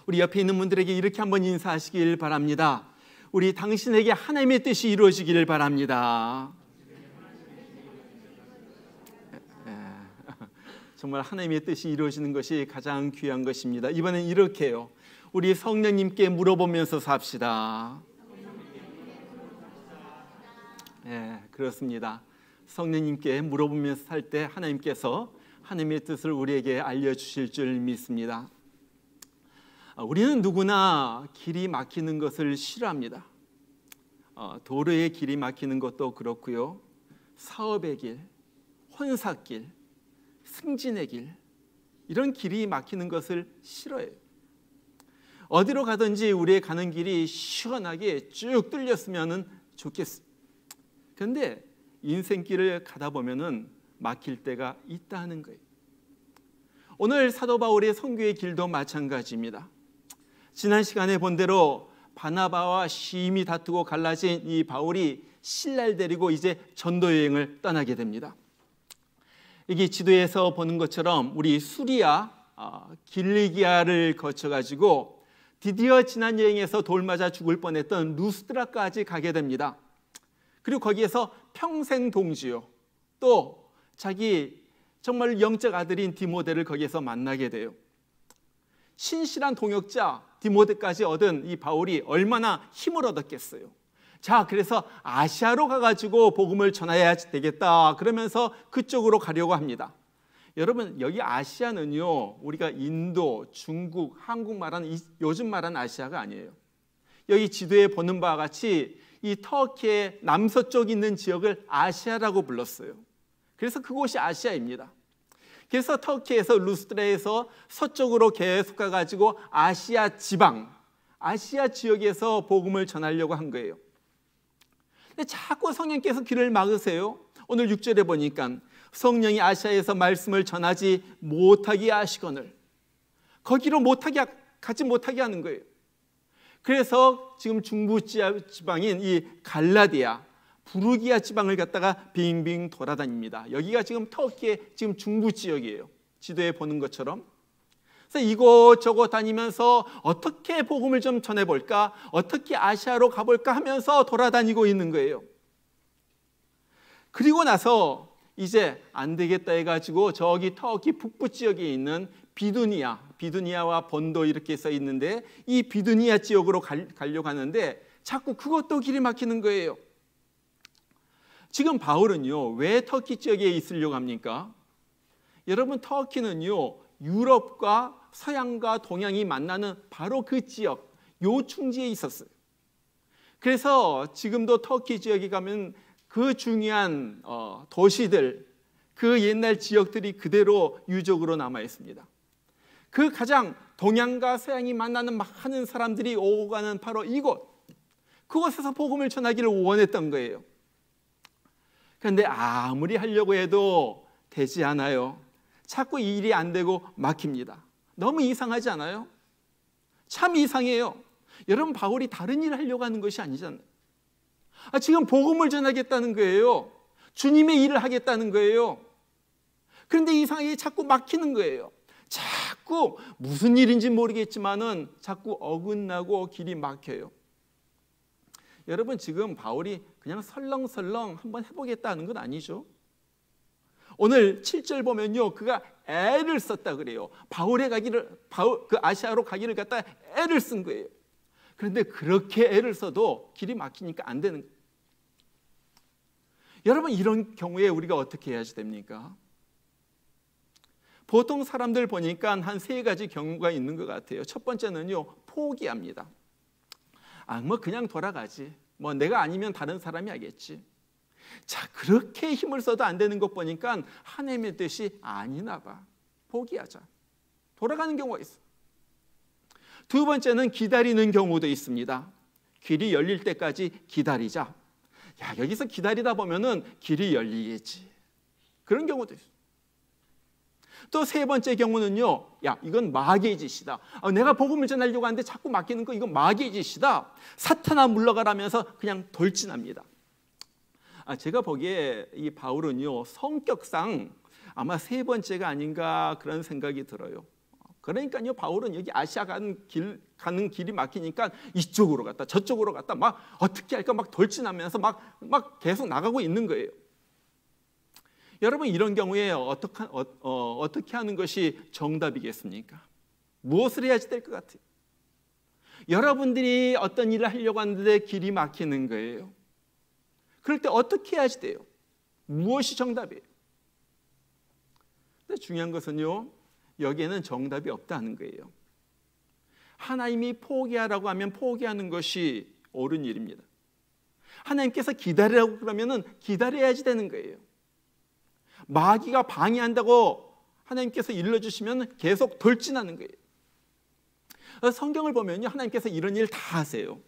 우리 옆에 있는 분들에게 이렇게 한번 인사하시길 바랍니다. 우리 당신에게 하나님의 뜻이 이루어지기를 바랍니다. 정말 하나님의 뜻이 이루어지는 것이 가장 귀한 것입니다. 이번엔 이렇게 해요. 우리 성령님께 물어보면서 삽시다. 그렇습니다. 성령님께 물어보면서 살 때 하나님께서 하나님의 뜻을 우리에게 알려주실 줄 믿습니다. 우리는 누구나 길이 막히는 것을 싫어합니다. 도로의 길이 막히는 것도 그렇고요. 사업의 길, 혼사길, 승진의 길, 이런 길이 막히는 것을 싫어해요. 어디로 가든지 우리의 가는 길이 시원하게 쭉 뚫렸으면 좋겠어요. 그런데 인생길을 가다 보면은 막힐 때가 있다는 거예요. 오늘 사도 바울의 선교의 길도 마찬가지입니다. 지난 시간에 본 대로 바나바와 심히 다투고 갈라진 이 바울이 신라를 데리고 이제 전도 여행을 떠나게 됩니다. 이게 지도에서 보는 것처럼 우리 수리아, 길리기아를 거쳐가지고 드디어 지난 여행에서 돌 맞아 죽을 뻔했던 루스드라까지 가게 됩니다. 그리고 거기에서 평생 동지요, 또 자기 정말 영적 아들인 디모데를 거기에서 만나게 돼요. 신실한 동역자 디모데까지 얻은 이 바울이 얼마나 힘을 얻었겠어요. 자, 그래서 아시아로 가가지고 복음을 전해야 되겠다 그러면서 그쪽으로 가려고 합니다. 여러분, 여기 아시아는요, 우리가 인도, 중국, 한국 말하는 요즘 말하는 아시아가 아니에요. 여기 지도에 보는 바와 같이 이 터키의 남서쪽 있는 지역을 아시아라고 불렀어요. 그래서 그곳이 아시아입니다. 그래서 터키에서 루스드라에서 서쪽으로 계속 가가지고 아시아 지방, 아시아 지역에서 복음을 전하려고 한 거예요. 근데 자꾸 성령께서 길을 막으세요. 오늘 6절에 보니까 성령이 아시아에서 말씀을 전하지 못하게 하시거늘, 거기로 가지 못하게 하는 거예요. 그래서 지금 중부 지방인 이 갈라디아, 부르기아 지방을 갖다가 빙빙 돌아다닙니다. 여기가 지금 터키의 지금 중부 지역이에요. 지도에 보는 것처럼. 그래서 이곳저곳 다니면서 어떻게 복음을 좀 전해볼까, 어떻게 아시아로 가볼까 하면서 돌아다니고 있는 거예요. 그리고 나서 이제 안 되겠다 해가지고 저기 터키 북부 지역에 있는 비두니아와 본도 이렇게 써 있는데 이 비두니아 지역으로 가려고 하는데 자꾸 그것도 길이 막히는 거예요. 지금 바울은요, 왜 터키 지역에 있으려고 합니까? 여러분, 터키는요, 유럽과 서양과 동양이 만나는 바로 그 지역, 요충지에 있었어요. 그래서 지금도 터키 지역에 가면 그 중요한 도시들, 그 옛날 지역들이 그대로 유적으로 남아 있습니다. 그 가장 동양과 서양이 만나는 많은 사람들이 오고 가는 바로 이곳, 그곳에서 복음을 전하기를 원했던 거예요. 그런데 아무리 하려고 해도 되지 않아요. 자꾸 이 일이 안 되고 막힙니다. 너무 이상하지 않아요? 참 이상해요. 여러분, 바울이 다른 일을 하려고 하는 것이 아니잖아요. 지금 복음을 전하겠다는 거예요. 주님의 일을 하겠다는 거예요. 그런데 이상하게 자꾸 막히는 거예요. 자꾸 무슨 일인지 모르겠지만은 자꾸 어긋나고 길이 막혀요. 여러분, 지금 바울이 그냥 설렁설렁 한번 해보겠다는 건 아니죠. 오늘 7절 보면요, 그가 애를 썼다 그래요. 그 아시아로 가기를 갖다 애를 쓴 거예요. 그런데 그렇게 애를 써도 길이 막히니까 안 되는 거예요. 여러분, 이런 경우에 우리가 어떻게 해야지 됩니까? 보통 사람들 보니까 한 3가지 경우가 있는 것 같아요. 첫 번째는요, 포기합니다. 그냥 돌아가지. 내가 아니면 다른 사람이 하겠지. 자, 그렇게 힘을 써도 안 되는 것 보니까 하나님의 뜻이 아니나 봐. 포기하자. 돌아가는 경우가 있어. 두 번째는 기다리는 경우도 있습니다. 길이 열릴 때까지 기다리자. 야, 여기서 기다리다 보면은 길이 열리겠지. 그런 경우도 있어. 또 3번째 경우는요, 야, 이건 마귀의 짓이다. 내가 복음을 전하려고 하는데 자꾸 막히는 거, 이건 마귀의 짓이다. 사탄아 물러가라면서 그냥 돌진합니다. 제가 보기에 이 바울은요, 성격상 아마 3번째가 아닌가 그런 생각이 들어요. 그러니까요, 바울은 여기 아시아 가는 길이 막히니까 이쪽으로 갔다 저쪽으로 갔다 막 어떻게 할까 막 돌진하면서 막 계속 나가고 있는 거예요. 여러분, 이런 경우에 어떻게 하는 것이 정답이겠습니까? 무엇을 해야지 될 것 같아요? 여러분들이 어떤 일을 하려고 하는데 길이 막히는 거예요. 그럴 때 어떻게 해야지 돼요? 무엇이 정답이에요? 근데 중요한 것은요, 여기에는 정답이 없다는 거예요. 하나님이 포기하라고 하면 포기하는 것이 옳은 일입니다. 하나님께서 기다리라고 그러면은 기다려야지 되는 거예요. 마귀가 방해한다고 하나님께서 일러주시면 계속 돌진하는 거예요. 성경을 보면요, 하나님께서 이런 일 다 하세요.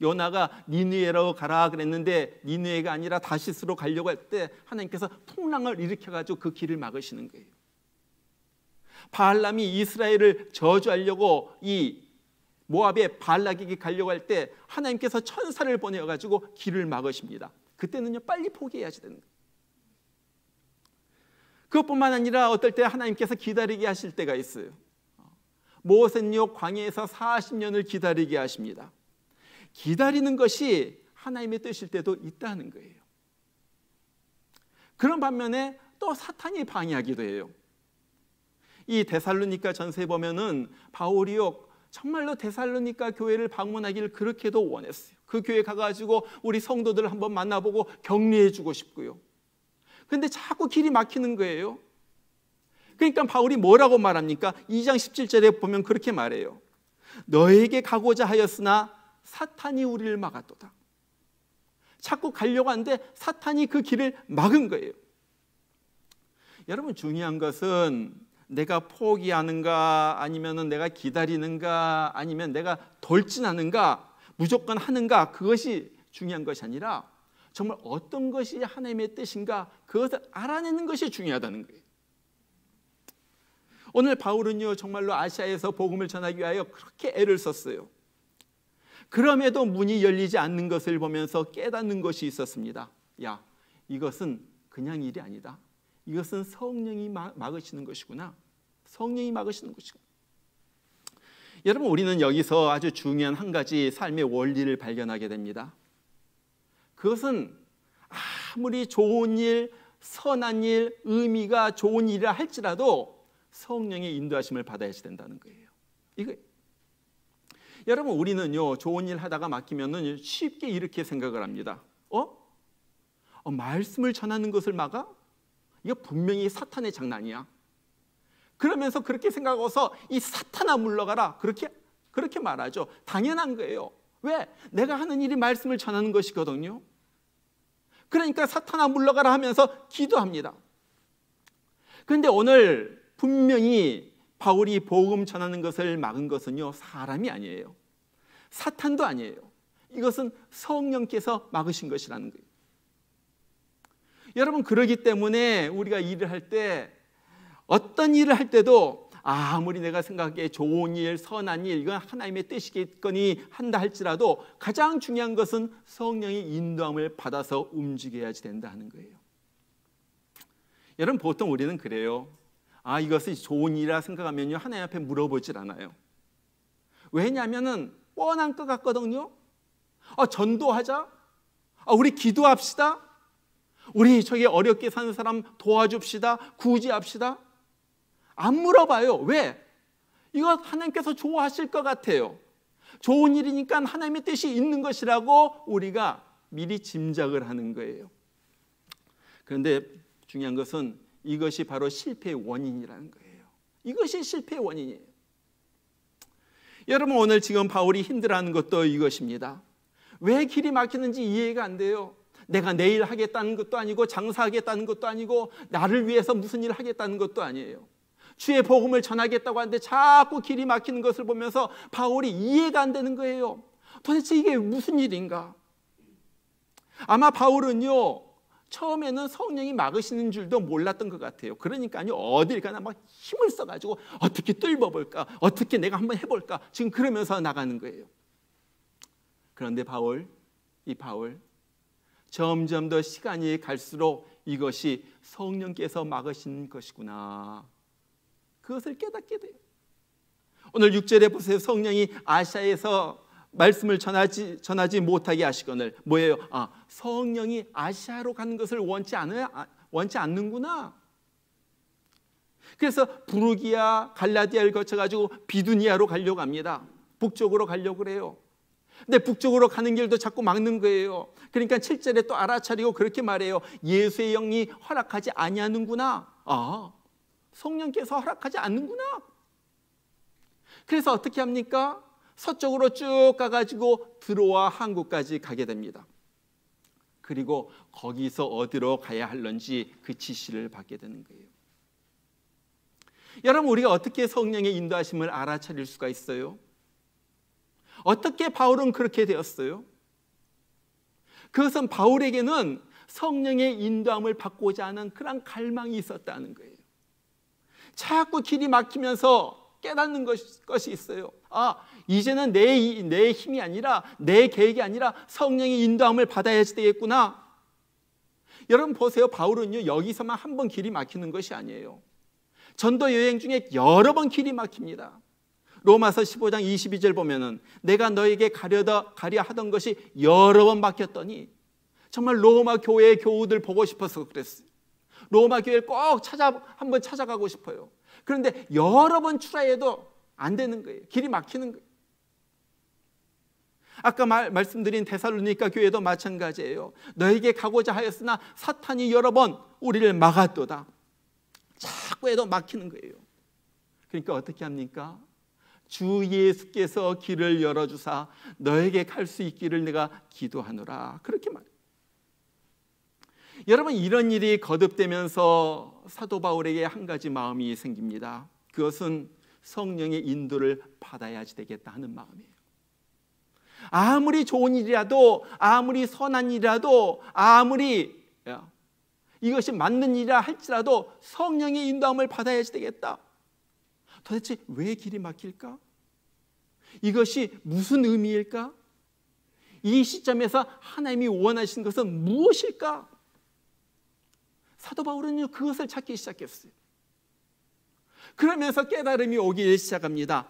요나가 니느웨로 가라 그랬는데 니느웨가 아니라 다시스로 가려고 할 때 하나님께서 풍랑을 일으켜가지고 그 길을 막으시는 거예요. 발람이 이스라엘을 저주하려고 이 모압의 발락에게 가려고 할 때 하나님께서 천사를 보내가지고 길을 막으십니다. 그때는요, 빨리 포기해야지 되는 거예요. 그것뿐만 아니라 어떨 때 하나님께서 기다리게 하실 때가 있어요. 모세는요, 광야에서 40년을 기다리게 하십니다. 기다리는 것이 하나님의 뜻일 때도 있다는 거예요. 그런 반면에 또 사탄이 방해하기도 해요. 이 데살로니가 전서에 보면은 바울이요, 정말로 데살로니가 교회를 방문하기를 그렇게도 원했어요. 그 교회 가가지고 우리 성도들을 한번 만나보고 격려해주고 싶고요. 근데 자꾸 길이 막히는 거예요. 그러니까 바울이 뭐라고 말합니까? 2장 17절에 보면 그렇게 말해요. 너에게 가고자 하였으나 사탄이 우리를 막았도다. 자꾸 가려고 하는데 사탄이 그 길을 막은 거예요. 여러분, 중요한 것은 내가 포기하는가, 아니면 내가 기다리는가, 아니면 내가 돌진하는가, 무조건 하는가, 그것이 중요한 것이 아니라 정말 어떤 것이 하나님의 뜻인가, 그것을 알아내는 것이 중요하다는 거예요. 오늘 바울은요, 정말로 아시아에서 복음을 전하기 위하여 그렇게 애를 썼어요. 그럼에도 문이 열리지 않는 것을 보면서 깨닫는 것이 있었습니다. 야, 이것은 그냥 일이 아니다. 이것은 성령이 막으시는 것이구나. 성령이 막으시는 것이구나. 여러분, 우리는 여기서 아주 중요한 한 가지 삶의 원리를 발견하게 됩니다. 그것은 아무리 좋은 일, 선한 일, 의미가 좋은 일이라 할지라도 성령의 인도하심을 받아야지 된다는 거예요. 이거 여러분, 우리는요, 좋은 일 하다가 막히면은 쉽게 이렇게 생각을 합니다. 말씀을 전하는 것을 막아? 이거 분명히 사탄의 장난이야. 그러면서 그렇게 생각하고서 이 사탄아 물러가라, 그렇게 말하죠. 당연한 거예요. 왜? 내가 하는 일이 말씀을 전하는 것이거든요. 그러니까 사탄아 물러가라 하면서 기도합니다. 그런데 오늘 분명히 바울이 복음 전하는 것을 막은 것은요, 사람이 아니에요. 사탄도 아니에요. 이것은 성령께서 막으신 것이라는 거예요. 여러분, 그러기 때문에 우리가 일을 할 때, 어떤 일을 할 때도 아무리 내가 생각하기에 좋은 일, 선한 일, 이건 하나님의 뜻이겠거니 한다 할지라도 가장 중요한 것은 성령의 인도함을 받아서 움직여야지 된다 하는 거예요. 여러분, 보통 우리는 그래요. 이것이 좋은 일이라 생각하면요, 하나님 앞에 물어보질 않아요. 왜냐하면은 뻔한 것 같거든요. 전도하자. 우리 기도합시다. 우리 저기 어렵게 사는 사람 도와줍시다. 구제합시다. 안 물어봐요. 왜? 이거 하나님께서 좋아하실 것 같아요. 좋은 일이니까 하나님의 뜻이 있는 것이라고 우리가 미리 짐작을 하는 거예요. 그런데 중요한 것은 이것이 바로 실패의 원인이라는 거예요. 이것이 실패의 원인이에요. 여러분, 오늘 지금 바울이 힘들어하는 것도 이것입니다. 왜 길이 막히는지 이해가 안 돼요. 내가 내일 하겠다는 것도 아니고, 장사하겠다는 것도 아니고, 나를 위해서 무슨 일을 하겠다는 것도 아니에요. 주의 복음을 전하겠다고 하는데 자꾸 길이 막히는 것을 보면서 바울이 이해가 안 되는 거예요. 도대체 이게 무슨 일인가? 아마 바울은요, 처음에는 성령이 막으시는 줄도 몰랐던 것 같아요. 그러니까요, 어딜 가나 막 힘을 써가지고 어떻게 뚫어볼까, 어떻게 내가 한번 해볼까, 지금 그러면서 나가는 거예요. 그런데 이 바울 점점 더 시간이 갈수록 이것이 성령께서 막으신 것이구나, 그것을 깨닫게 돼요. 오늘 6절에 보세요. 성령이 아시아에서 말씀을 전하지 못하게 하시거늘. 뭐예요? 성령이 아시아로 가는 것을 원치 않는구나. 그래서 부르기아, 갈라디아를 거쳐가지고 비두니아로 가려고 합니다. 북쪽으로 가려고 그래요. 근데 북쪽으로 가는 길도 자꾸 막는 거예요. 그러니까 7절에 또 알아차리고 그렇게 말해요. 예수의 영이 허락하지 아니하는구나. 성령께서 허락하지 않는구나. 그래서 어떻게 합니까? 서쪽으로 쭉 가가지고 드로아 항구까지 가게 됩니다. 그리고 거기서 어디로 가야 할런지 그 지시를 받게 되는 거예요. 여러분, 우리가 어떻게 성령의 인도하심을 알아차릴 수가 있어요? 어떻게 바울은 그렇게 되었어요? 그것은 바울에게는 성령의 인도함을 받고자 하는 그런 갈망이 있었다는 거예요. 자꾸 길이 막히면서 깨닫는 것이 있어요. 이제는 내 힘이 아니라, 내 계획이 아니라 성령의 인도함을 받아야지 되겠구나. 여러분 보세요. 바울은요, 여기서만 한 번 길이 막히는 것이 아니에요. 전도 여행 중에 여러 번 길이 막힙니다. 로마서 15장 22절 보면은 내가 너에게 가려 하던 것이 여러 번 막혔더니, 정말 로마 교회의 교우들 보고 싶어서 그랬어요. 로마 교회를 꼭 한번 찾아가고 싶어요. 그런데 여러 번 추라해도 안 되는 거예요. 길이 막히는 거예요. 아까 말씀드린 데살로니가 교회도 마찬가지예요. 너에게 가고자 하였으나 사탄이 여러 번 우리를 막았도다. 자꾸 해도 막히는 거예요. 그러니까 어떻게 합니까? 주 예수께서 길을 열어주사 너에게 갈 수 있기를 내가 기도하노라. 그렇게 말해요. 여러분, 이런 일이 거듭되면서 사도 바울에게 한 가지 마음이 생깁니다. 그것은 성령의 인도를 받아야지 되겠다 하는 마음이에요. 아무리 좋은 일이라도, 아무리 선한 일이라도, 아무리 이것이 맞는 일이라 할지라도 성령의 인도함을 받아야지 되겠다. 도대체 왜 길이 막힐까? 이것이 무슨 의미일까? 이 시점에서 하나님이 원하시는 것은 무엇일까? 사도 바울은요, 그것을 찾기 시작했어요. 그러면서 깨달음이 오기 시작합니다.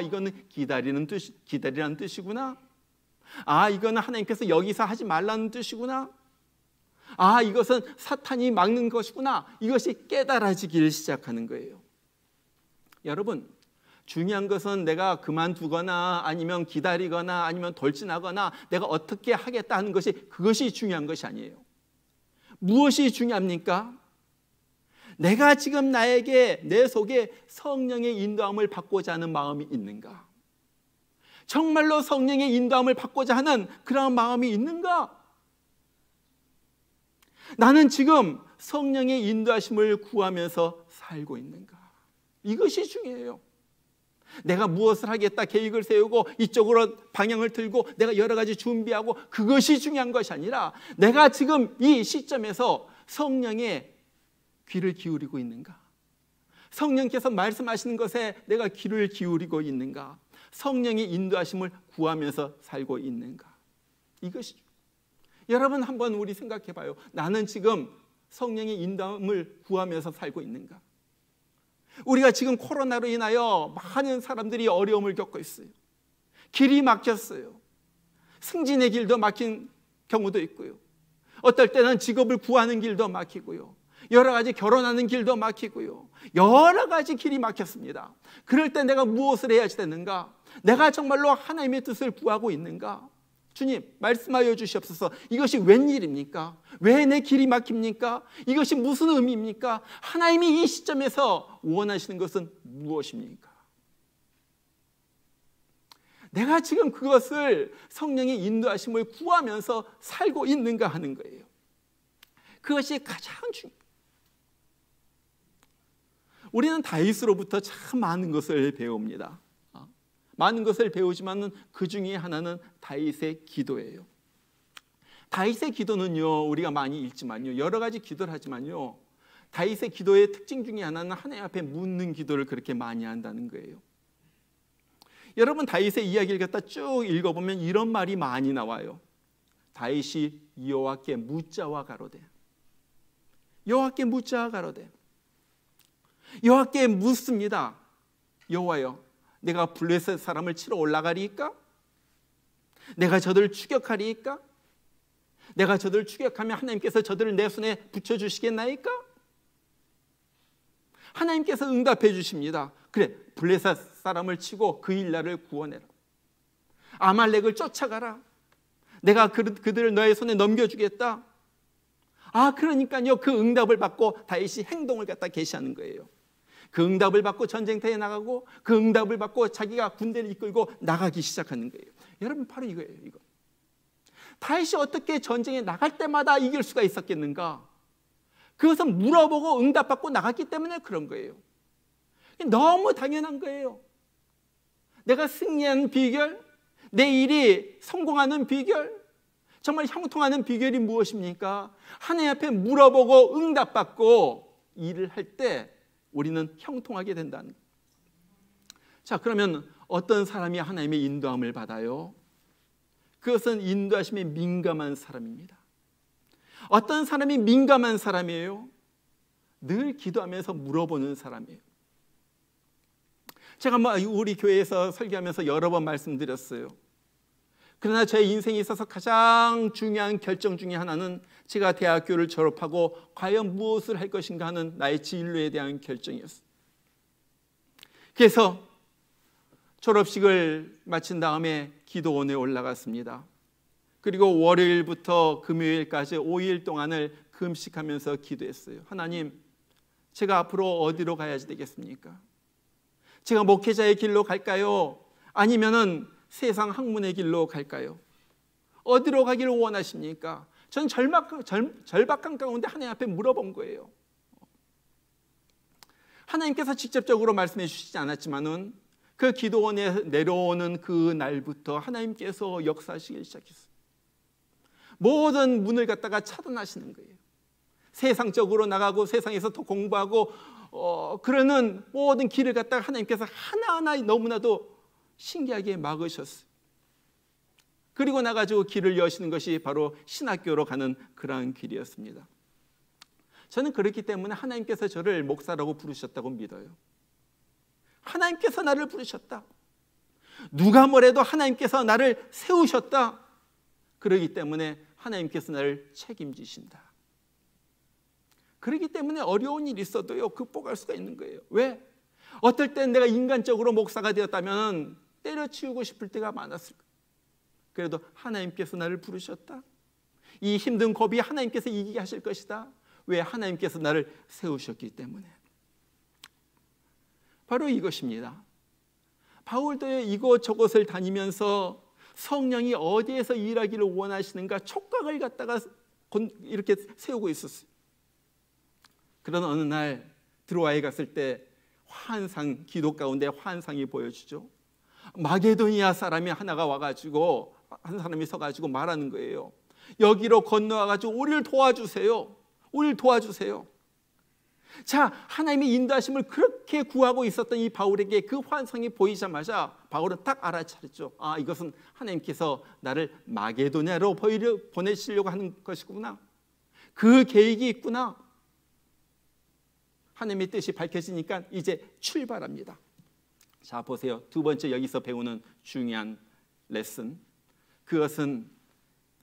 이거는 기다리라는 뜻이구나. 이거는 하나님께서 여기서 하지 말라는 뜻이구나. 이것은 사탄이 막는 것이구나. 이것이 깨달아지기 시작하는 거예요. 여러분, 중요한 것은 내가 그만두거나 아니면 기다리거나 아니면 돌진하거나 내가 어떻게 하겠다 하는 것이, 그것이 중요한 것이 아니에요. 무엇이 중요합니까? 내가 지금 내 속에 성령의 인도함을 받고자 하는 마음이 있는가? 정말로 성령의 인도함을 받고자 하는 그런 마음이 있는가? 나는 지금 성령의 인도하심을 구하면서 살고 있는가? 이것이 중요해요. 내가 무엇을 하겠다 계획을 세우고 이쪽으로 방향을 틀고 내가 여러 가지 준비하고, 그것이 중요한 것이 아니라 내가 지금 이 시점에서 성령의 귀를 기울이고 있는가? 성령께서 말씀하시는 것에 내가 귀를 기울이고 있는가? 성령의 인도하심을 구하면서 살고 있는가? 이것이 여러분, 한번 우리 생각해 봐요. 나는 지금 성령의 인도함을 구하면서 살고 있는가? 우리가 지금 코로나로 인하여 많은 사람들이 어려움을 겪고 있어요. 길이 막혔어요. 승진의 길도 막힌 경우도 있고요. 어떨 때는 직업을 구하는 길도 막히고요. 여러 가지 결혼하는 길도 막히고요. 여러 가지 길이 막혔습니다. 그럴 때 내가 무엇을 해야 되는가? 내가 정말로 하나님의 뜻을 구하고 있는가? 주님, 말씀하여 주시옵소서. 이것이 웬일입니까? 왜 내 길이 막힙니까? 이것이 무슨 의미입니까? 하나님이 이 시점에서 원하시는 것은 무엇입니까? 내가 지금 그것을 성령의 인도하심을 구하면서 살고 있는가 하는 거예요. 그것이 가장 중요해요. 우리는 다윗으로부터 참 많은 것을 배웁니다. 많은 것을 배우지만 그 중에 하나는 다윗의 기도예요. 다윗의 기도는요, 우리가 많이 읽지만요, 여러 가지 기도를 하지만요, 다윗의 기도의 특징 중에 하나는 하나님 앞에 묻는 기도를 그렇게 많이 한다는 거예요. 여러분, 다윗의 이야기를 갖다 쭉 읽어보면 이런 말이 많이 나와요. 다윗이 여호와께 묻자와 가로되, 여호와께 묻자와 가로되. 여호와께 묻습니다. 여호와여, 내가 블레셋 사람을 치러 올라가리이까? 내가 저들을 추격하리이까? 내가 저들을 추격하면 하나님께서 저들을 내 손에 붙여주시겠나이까? 하나님께서 응답해 주십니다. 그래, 블레셋 사람을 치고 그 일나를 구원해라. 아말렉을 쫓아가라. 내가 그들을 너의 손에 넘겨주겠다. 그러니까요, 그 응답을 받고 다윗이 행동을 갖다 계시하는 거예요. 그 응답을 받고 전쟁터에 나가고, 그 응답을 받고 자기가 군대를 이끌고 나가기 시작하는 거예요. 여러분, 바로 이거예요. 이거. 다윗이 어떻게 전쟁에 나갈 때마다 이길 수가 있었겠는가? 그것은 물어보고 응답받고 나갔기 때문에 그런 거예요. 너무 당연한 거예요. 내가 승리하는 비결, 내 일이 성공하는 비결, 정말 형통하는 비결이 무엇입니까? 하나님 앞에 물어보고 응답받고 일을 할 때 우리는 형통하게 된다는 거예요. 자, 그러면 어떤 사람이 하나님의 인도함을 받아요? 그것은 인도하심에 민감한 사람입니다. 어떤 사람이 민감한 사람이에요? 늘 기도하면서 물어보는 사람이에요. 제가 우리 교회에서 설교하면서 여러 번 말씀드렸어요. 그러나 제 인생에 있어서 가장 중요한 결정 중에 하나는 제가 대학교를 졸업하고 과연 무엇을 할 것인가 하는 나의 진로에 대한 결정이었어요. 그래서 졸업식을 마친 다음에 기도원에 올라갔습니다. 그리고 월요일부터 금요일까지 5일 동안을 금식하면서 기도했어요. 하나님, 제가 앞으로 어디로 가야지 되겠습니까? 제가 목회자의 길로 갈까요? 아니면은 세상 학문의 길로 갈까요? 어디로 가기를 원하십니까? 저는 절박한 가운데 하나님 앞에 물어본 거예요. 하나님께서 직접적으로 말씀해 주시지 않았지만은 그 기도원에 내려오는 그 날부터 하나님께서 역사하시기 시작했어요. 모든 문을 갖다가 차단하시는 거예요. 세상적으로 나가고 세상에서 더 공부하고 그러는 모든 길을 갖다가 하나님께서 하나하나 너무나도 신기하게 막으셨어요. 그리고 나가지고 길을 여시는 것이 바로 신학교로 가는 그러한 길이었습니다. 저는 그렇기 때문에 하나님께서 저를 목사라고 부르셨다고 믿어요. 하나님께서 나를 부르셨다. 누가 뭐래도 하나님께서 나를 세우셨다. 그렇기 때문에 하나님께서 나를 책임지신다. 그렇기 때문에 어려운 일이 있어도요, 극복할 수가 있는 거예요. 왜? 어떨 땐 내가 인간적으로 목사가 되었다면 때려치우고 싶을 때가 많았을 거예요. 그래도 하나님께서 나를 부르셨다. 이 힘든 고비 하나님께서 이기게 하실 것이다. 왜? 하나님께서 나를 세우셨기 때문에. 바로 이것입니다. 바울도 이곳저곳을 다니면서 성령이 어디에서 일하기를 원하시는가 촉각을 갖다가 이렇게 세우고 있었어요. 그런 어느 날 드로아에 갔을 때 환상, 기도 가운데 환상이 보여주죠. 마게도니아 사람이 하나가 와가지고 한 사람이 서가지고 말하는 거예요. 여기로 건너와가지고 우리를 도와주세요. 우리를 도와주세요. 자, 하나님의 인도하심을 그렇게 구하고 있었던 이 바울에게 그 환상이 보이자마자 바울은 딱 알아차렸죠. 이것은 하나님께서 나를 마게도냐로 보내시려고 하는 것이구나. 그 계획이 있구나. 하나님의 뜻이 밝혀지니까 이제 출발합니다. 자, 보세요. 두 번째 여기서 배우는 중요한 레슨. 그것은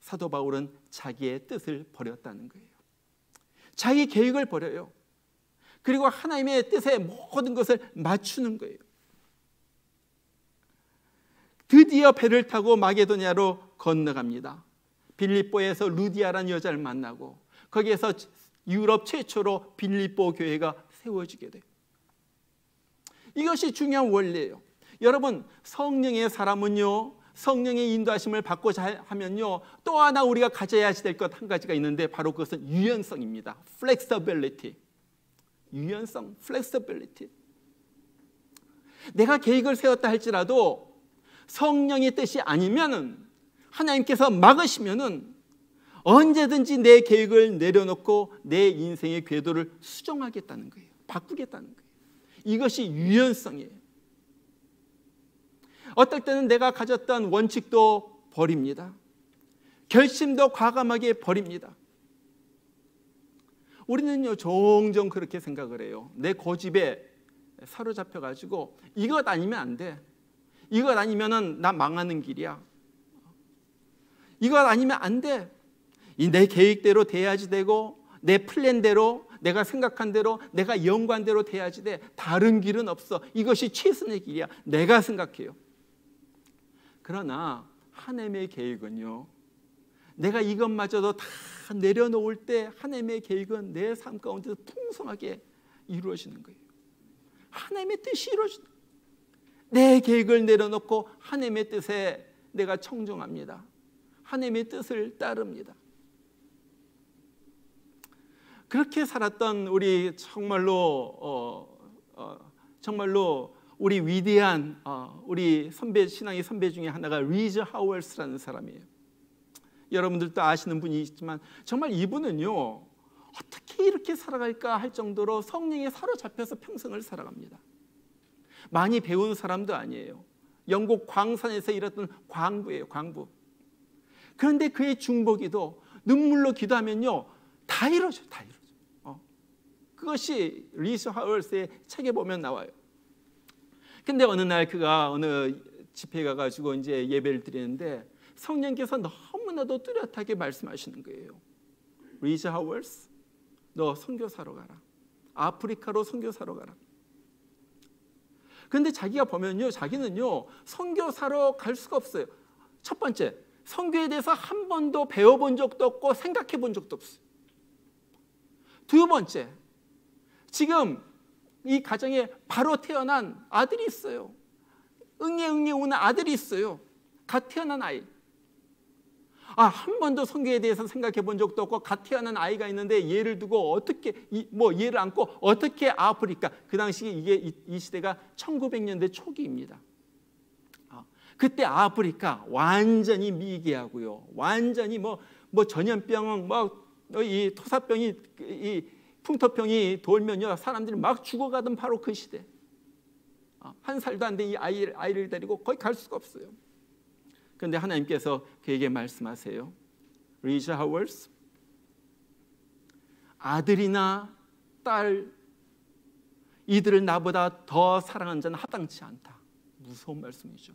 사도 바울은 자기의 뜻을 버렸다는 거예요. 자기 계획을 버려요. 그리고 하나님의 뜻에 모든 것을 맞추는 거예요. 드디어 배를 타고 마게도냐로 건너갑니다. 빌립보에서 루디아라는 여자를 만나고 거기에서 유럽 최초로 빌립보 교회가 세워지게 돼요. 이것이 중요한 원리예요. 여러분, 성령의 사람은요, 성령의 인도하심을 받고자 하면요, 또 하나 우리가 가져야 될 것 한 가지가 있는데 바로 그것은 유연성입니다. flexibility. 유연성, flexibility. 내가 계획을 세웠다 할지라도 성령의 뜻이 아니면은, 하나님께서 막으시면은 언제든지 내 계획을 내려놓고 내 인생의 궤도를 수정하겠다는 거예요. 바꾸겠다는 거예요. 이것이 유연성이에요. 어떨 때는 내가 가졌던 원칙도 버립니다. 결심도 과감하게 버립니다. 우리는요 종종 그렇게 생각을 해요. 내 고집에 사로잡혀 가지고 이것 아니면 안 돼. 이것 아니면은 나 망하는 길이야. 이것 아니면 안 돼. 내 계획대로 돼야지 되고 내 플랜대로 내가 생각한 대로 내가 연구한 대로 돼야지 돼. 다른 길은 없어. 이것이 최선의 길이야. 내가 생각해요. 그러나 하나님의 계획은요, 내가 이것마저도 다 내려놓을 때 하나님의 계획은 내 삶 가운데서 풍성하게 이루어지는 거예요. 하나님의 뜻이 이루어진다. 내 계획을 내려놓고 하나님의 뜻에 내가 청종합니다. 하나님의 뜻을 따릅니다. 그렇게 살았던 우리 정말로 우리 위대한 우리 선배, 신앙의 선배 중에 하나가 리즈 하월스라는 사람이에요. 여러분들도 아시는 분이 있지만 정말 이분은요 어떻게 이렇게 살아갈까 할 정도로 성령에 사로잡혀서 평생을 살아갑니다. 많이 배운 사람도 아니에요. 영국 광산에서 일했던 광부예요. 광부. 그런데 그의 중보기도 눈물로 기도하면요 다 이루어져요. 다 이루어져요. 그것이 리즈 하월스의 책에 보면 나와요. 근데 어느 날 그가 어느 집회에 가가지고 이제 예배를 드리는데 성령께서 너무나도 뚜렷하게 말씀하시는 거예요. 리즈 하월스, 너 선교사로 가라. 아프리카로 선교사로 가라. 그런데 자기가 보면요, 자기는요 선교사로 갈 수가 없어요. 첫 번째, 선교에 대해서 한 번도 배워본 적도 없고 생각해 본 적도 없어요. 두 번째, 지금 이 가정에 바로 태어난 아들이 있어요. 응애 우는 아들이 있어요. 갓 태어난 아이. 한 번도 선교에 대해서 생각해 본 적도 없고 갓 태어난 아이가 있는데 얘를 두고 어떻게 얘를 안고 어떻게 아프리카, 그 당시 이게 이 시대가 1900년대 초기입니다. 그때 아프리카 완전히 미개하고요. 완전히 전염병, 이 토사병이 이 풍토병이 돌면요 사람들이 막 죽어가던 바로 그 시대. 한 살도 안 된 이 아이를 데리고 거기 갈 수가 없어요. 그런데 하나님께서 그에게 말씀하세요. 리즈 하월스, 아들이나 딸 이들을 나보다 더 사랑하는 자는 합당치 않다. 무서운 말씀이죠.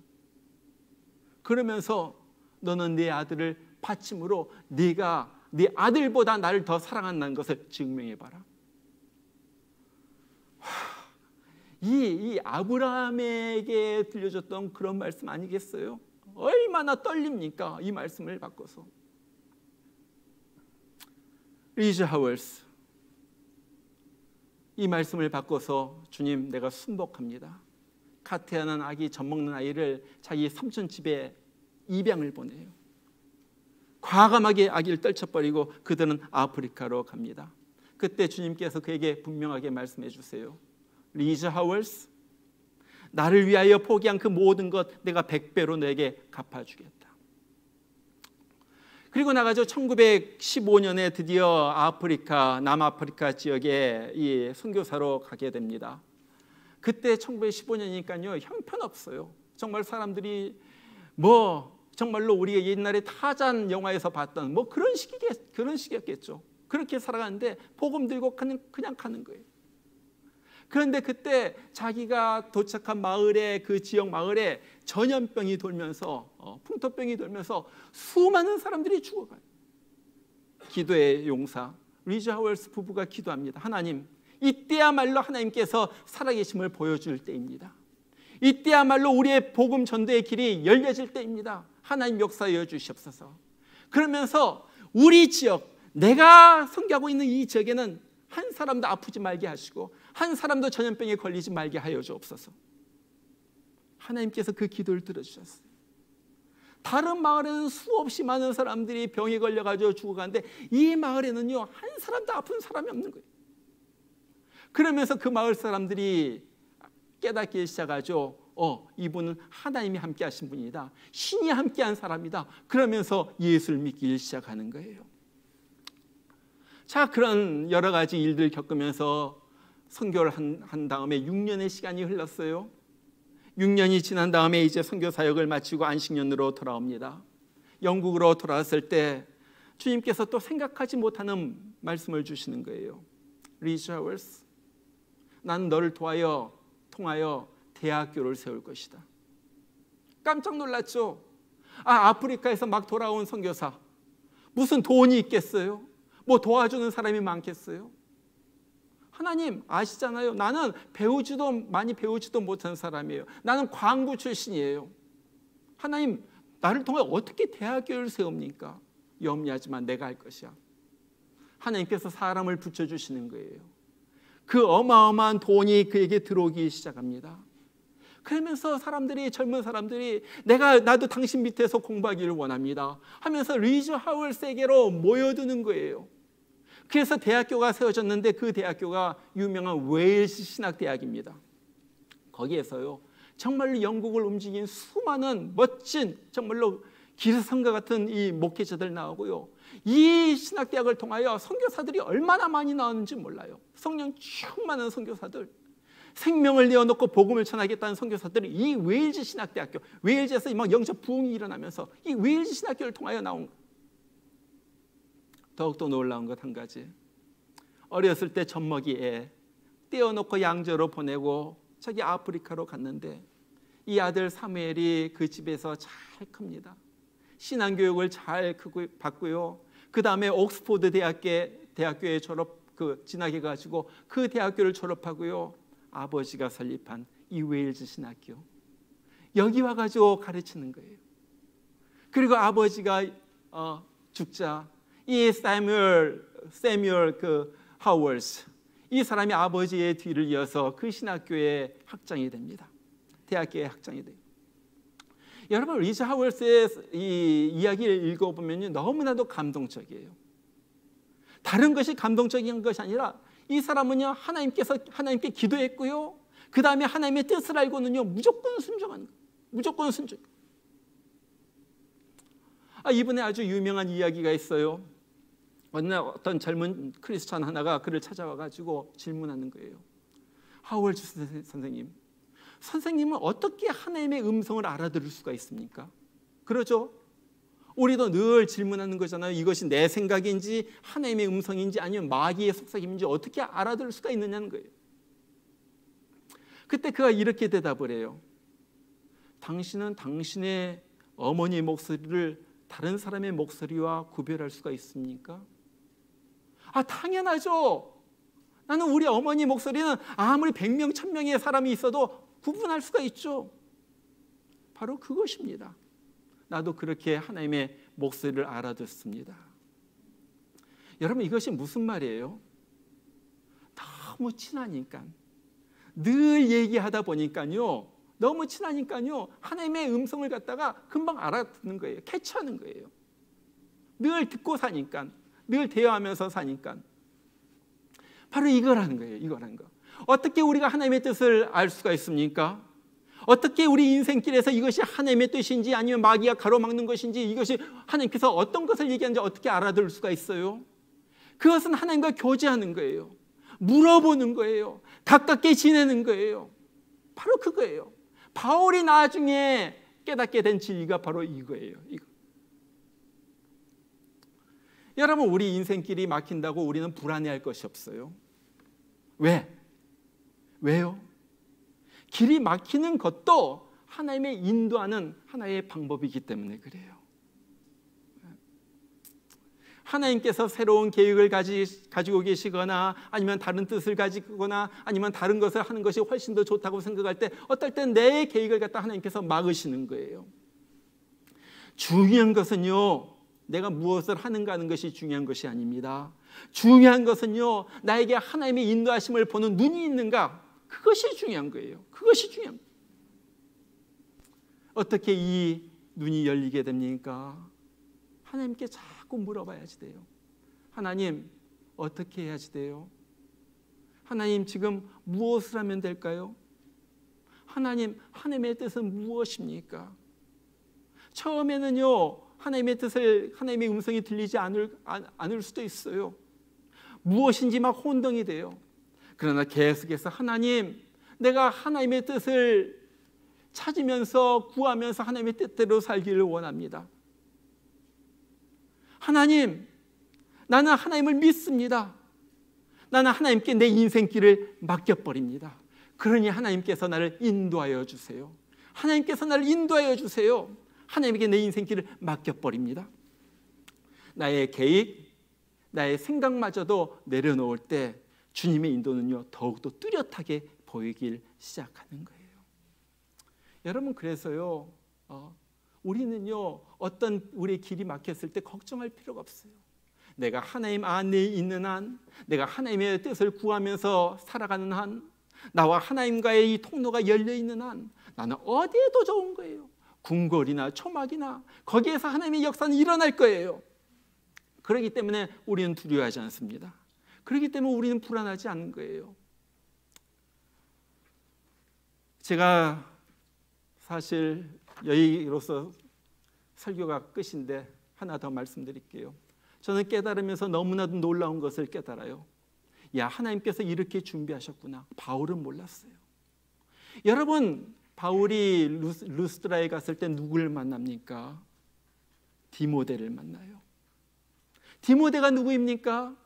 그러면서 너는 네 아들을 바침으로 네가 네 아들보다 나를 더 사랑한다는 것을 증명해봐라. 이 아브라함에게 들려줬던 그런 말씀 아니겠어요? 얼마나 떨립니까? 이 말씀을 바꿔서. 리즈 하월스, 이 말씀을 바꿔서 주님 내가 순복합니다. 갓 태어난 아기, 젖먹는 아이를 자기 삼촌 집에 입양을 보내요. 과감하게 아기를 떨쳐버리고 그들은 아프리카로 갑니다. 그때 주님께서 그에게 분명하게 말씀해 주세요. 리즈 하월스, 나를 위하여 포기한 그 모든 것 내가 100배로 너에게 갚아주겠다. 그리고 나가죠. 1915년에 드디어 아프리카, 남아프리카 지역에 이 선교사로 가게 됩니다. 그때 1915년이니까요 형편없어요. 정말 사람들이 정말로 우리가 옛날에 타잔 영화에서 봤던 그런 시기였겠죠. 그렇게 살아가는데 복음 들고 그냥 가는 거예요. 그런데 그때 자기가 도착한 마을에, 그 지역 마을에 전염병이 돌면서 풍토병이 돌면서 수많은 사람들이 죽어가요. 기도의 용사 리즈 하월스 부부가 기도합니다. 하나님, 이때야말로 하나님께서 살아계심을 보여줄 때입니다. 이때야말로 우리의 복음 전도의 길이 열려질 때입니다. 하나님 역사하여 주시옵소서. 그러면서 우리 지역, 내가 선교하고 있는 이 지역에는 한 사람도 아프지 말게 하시고 한 사람도 전염병에 걸리지 말게 하여 주옵소서. 하나님께서 그 기도를 들어주셨어요. 다른 마을에는 수없이 많은 사람들이 병에 걸려가지고 죽어가는데 이 마을에는요 한 사람도 아픈 사람이 없는 거예요. 그러면서 그 마을 사람들이 깨닫기 시작하죠. 이분은 하나님이 함께 하신 분이다. 신이 함께 한 사람이다. 그러면서 예수를 믿기 시작하는 거예요. 자, 그런 여러 가지 일들 겪으면서 선교를 한 다음에 6년의 시간이 흘렀어요. 6년이 지난 다음에 이제 선교 사역을 마치고 안식년으로 돌아옵니다. 영국으로 돌아왔을 때 주님께서 또 생각하지 못하는 말씀을 주시는 거예요. Rejoice. 나는 너를 통하여 대학교를 세울 것이다. 깜짝 놀랐죠. 아프리카에서 막 돌아온 선교사, 무슨 돈이 있겠어요? 뭐 도와주는 사람이 많겠어요? 하나님 아시잖아요. 나는 많이 배우지도 못한 사람이에요. 나는 광부 출신이에요. 하나님, 나를 통해 어떻게 대학교를 세웁니까? 염려하지만 내가 할 것이야. 하나님께서 사람을 붙여주시는 거예요. 그 어마어마한 돈이 그에게 들어오기 시작합니다. 그러면서 젊은 사람들이 나도 당신 밑에서 공부하기를 원합니다 하면서 리즈 하월스에게로 모여드는 거예요. 그래서 대학교가 세워졌는데 그 대학교가 유명한 웨일스 신학대학입니다. 거기에서요, 정말로 영국을 움직인 수많은 멋진, 정말로 기사성과 같은 이 목회자들 나오고요, 이 신학대학을 통하여 선교사들이 얼마나 많이 나오는지 몰라요. 성령 충만한 선교사들, 생명을 내어놓고 복음을 전하겠다는 선교사들이 이 웨일즈 신학대학교, 웨일즈에서 막 영적 부흥이 일어나면서 이 웨일즈 신학교를 통하여 나온 것. 더욱더 놀라운 것 한 가지, 어렸을 때 젖먹이 애 떼어놓고 양저로 보내고 자기 아프리카로 갔는데 이 아들 사무엘이 그 집에서 잘 큽니다. 신앙교육을 잘 받고요, 그 다음에 옥스포드 대학교에 진학해 가지고 그 대학교를 졸업하고요, 아버지가 설립한 이 웨일즈 신학교, 여기 와가지고 가르치는 거예요. 그리고 아버지가 죽자 이 세뮤얼 하월스, 이 사람이 아버지의 뒤를 이어서 그 신학교의 학장이 됩니다. 대학교의 학장이 돼요. 여러분, 리즈 하월스의 이 이야기를 읽어보면 너무나도 감동적이에요. 다른 것이 감동적인 것이 아니라 이 사람은요, 하나님께 기도했고요, 그 다음에 하나님의 뜻을 알고는요, 무조건 순종하는 거예요. 무조건 순종. 이번에 아주 유명한 이야기가 있어요. 어느 날 어떤 젊은 크리스찬 하나가 그를 찾아와가지고 질문하는 거예요. 하월즈 선생님은 어떻게 하나님의 음성을 알아들을 수가 있습니까? 그러죠? 우리도 늘 질문하는 거잖아요. 이것이 내 생각인지 하나님의 음성인지 아니면 마귀의 속삭임인지 어떻게 알아들을 수가 있느냐는 거예요. 그때 그가 이렇게 대답을 해요. 당신은 당신의 어머니의 목소리를 다른 사람의 목소리와 구별할 수가 있습니까? 당연하죠. 나는 우리 어머니 목소리는 아무리 100명, 1000명의 사람이 있어도 구분할 수가 있죠. 바로 그것입니다. 나도 그렇게 하나님의 목소리를 알아듣습니다. 여러분, 이것이 무슨 말이에요? 너무 친하니까, 늘 얘기하다 보니까요, 너무 친하니까요, 하나님의 음성을 갖다가 금방 알아듣는 거예요. 캐치하는 거예요. 늘 듣고 사니까, 늘 대화하면서 사니까. 바로 이거라는 거예요. 이거라는 거. 어떻게 우리가 하나님의 뜻을 알 수가 있습니까? 어떻게 우리 인생길에서 이것이 하나님의 뜻인지 아니면 마귀가 가로막는 것인지, 이것이 하나님께서 어떤 것을 얘기하는지 어떻게 알아들을 수가 있어요? 그것은 하나님과 교제하는 거예요. 물어보는 거예요. 가깝게 지내는 거예요. 바로 그거예요. 바울이 나중에 깨닫게 된 진리가 바로 이거예요. 이거. 여러분, 우리 인생길이 막힌다고 우리는 불안해할 것이 없어요. 왜요? 길이 막히는 것도 하나님의 인도하는 하나의 방법이기 때문에 그래요. 하나님께서 새로운 계획을 가지고 계시거나 아니면 다른 뜻을 가지거나 아니면 다른 것을 하는 것이 훨씬 더 좋다고 생각할 때 어떨 땐 내 계획을 갖다 하나님께서 막으시는 거예요. 중요한 것은요, 내가 무엇을 하는가 하는 것이 중요한 것이 아닙니다. 중요한 것은요, 나에게 하나님의 인도하심을 보는 눈이 있는가, 그것이 중요한 거예요. 그것이 중요한 거예요. 어떻게 이 눈이 열리게 됩니까? 하나님께 자꾸 물어봐야지 돼요. 하나님, 어떻게 해야지 돼요? 하나님, 지금 무엇을 하면 될까요? 하나님, 하나님의 뜻은 무엇입니까? 처음에는요, 하나님의 음성이 들리지 않을 수도 있어요. 무엇인지 막 혼동이 돼요. 그러나 계속해서 하나님, 내가 하나님의 뜻을 찾으면서 구하면서 하나님의 뜻대로 살기를 원합니다. 하나님, 나는 하나님을 믿습니다. 나는 하나님께 내 인생길을 맡겨버립니다. 그러니 하나님께서 나를 인도하여 주세요. 하나님께서 나를 인도하여 주세요. 하나님께 내 인생길을 맡겨버립니다. 나의 계획, 나의 생각마저도 내려놓을 때 주님의 인도는요 더욱더 뚜렷하게 보이길 시작하는 거예요. 여러분, 그래서요 우리는요 어떤 우리의 길이 막혔을 때 걱정할 필요가 없어요. 내가 하나님 안에 있는 한, 내가 하나님의 뜻을 구하면서 살아가는 한, 나와 하나님과의 이 통로가 열려있는 한 나는 어디에도 좋은 거예요. 궁궐이나 초막이나 거기에서 하나님의 역사는 일어날 거예요. 그렇기 때문에 우리는 두려워하지 않습니다. 그렇기 때문에 우리는 불안하지 않은 거예요. 제가 사실 여기로서 설교가 끝인데 하나 더 말씀드릴게요. 저는 깨달으면서 너무나도 놀라운 것을 깨달아요. 야, 하나님께서 이렇게 준비하셨구나. 바울은 몰랐어요. 여러분, 바울이 루스드라에 갔을 때 누구를 만납니까? 디모데를 만나요. 디모데가 누구입니까?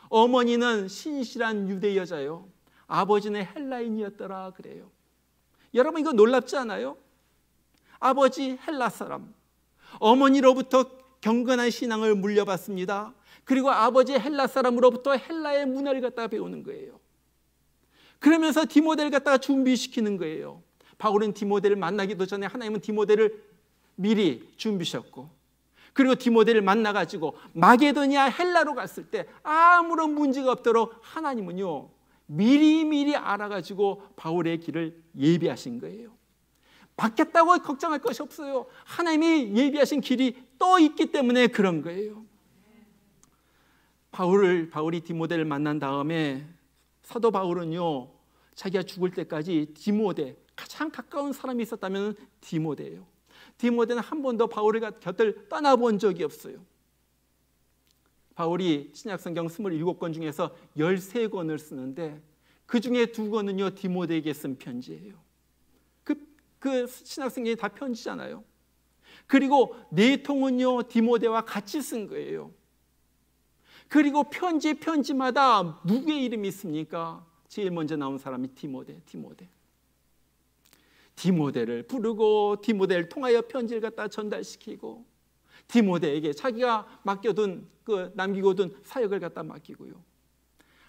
어머니는 신실한 유대 여자요, 아버지는 헬라인이었더라 그래요. 여러분, 이거 놀랍지 않아요? 아버지 헬라 사람, 어머니로부터 경건한 신앙을 물려받습니다. 그리고 아버지 헬라 사람으로부터 헬라의 문화를 갖다가 배우는 거예요. 그러면서 디모데를 갖다가 준비시키는 거예요. 바울은 디모데를 만나기도 전에 하나님은 디모데를 미리 준비하셨고, 그리고 디모데를 만나가지고 마게도니아 헬라로 갔을 때 아무런 문제가 없도록 하나님은요 미리 알아가지고 바울의 길을 예비하신 거예요. 막혔다고 걱정할 것이 없어요. 하나님이 예비하신 길이 또 있기 때문에 그런 거예요. 바울이 디모데를 만난 다음에 사도 바울은요 자기가 죽을 때까지 디모데, 가장 가까운 사람이 있었다면 디모데예요. 디모데는 한 번도 바울의 곁을 떠나본 적이 없어요. 바울이 신약성경 27권 중에서 13권을 쓰는데 그 중에 2권은요 디모데에게 쓴 편지예요. 그 신약성경이 다 편지잖아요. 그리고 4통은요 디모데와 같이 쓴 거예요. 그리고 편지마다 누구의 이름이 있습니까? 제일 먼저 나온 사람이 디모데를 부르고 디모데를 통하여 편지를 갖다 전달시키고 디모데에게 자기가 남기고 둔 사역을 갖다 맡기고요.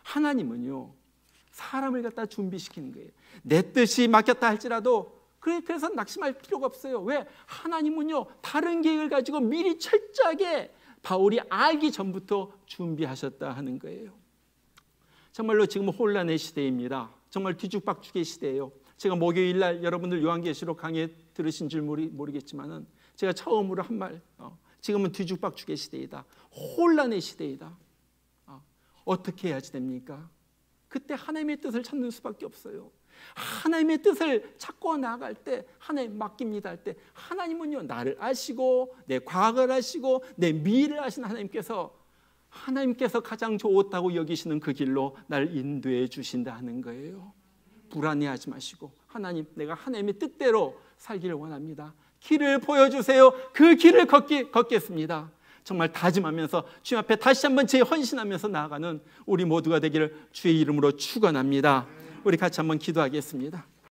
하나님은요 사람을 갖다 준비시키는 거예요. 내 뜻이 맡겼다 할지라도 그래서 낙심할 필요가 없어요. 왜? 하나님은요 다른 계획을 가지고 미리 철저하게 바울이 알기 전부터 준비하셨다 하는 거예요. 정말로 지금 혼란의 시대입니다. 정말 뒤죽박죽의 시대예요. 제가 목요일 날 여러분들 요한계시록 강의 들으신 줄 모르겠지만은 제가 처음으로 한 말, 지금은 뒤죽박죽의 시대이다. 혼란의 시대이다. 어떻게 해야지 됩니까? 그때 하나님의 뜻을 찾는 수밖에 없어요. 하나님의 뜻을 찾고 나아갈 때, 하나님 맡깁니다 할 때 하나님은요 나를 아시고 내 과거를 아시고 내 미래를 아시는 하나님께서 가장 좋다고 여기시는 그 길로 나를 인도해 주신다 하는 거예요. 불안해하지 마시고, 하나님, 내가 하나님의 뜻대로 살기를 원합니다. 길을 보여주세요. 그 길을 걷겠습니다. 정말 다짐하면서 주님 앞에 다시 한번 재헌신하면서 나아가는 우리 모두가 되기를 주의 이름으로 축원합니다. 우리 같이 한번 기도하겠습니다.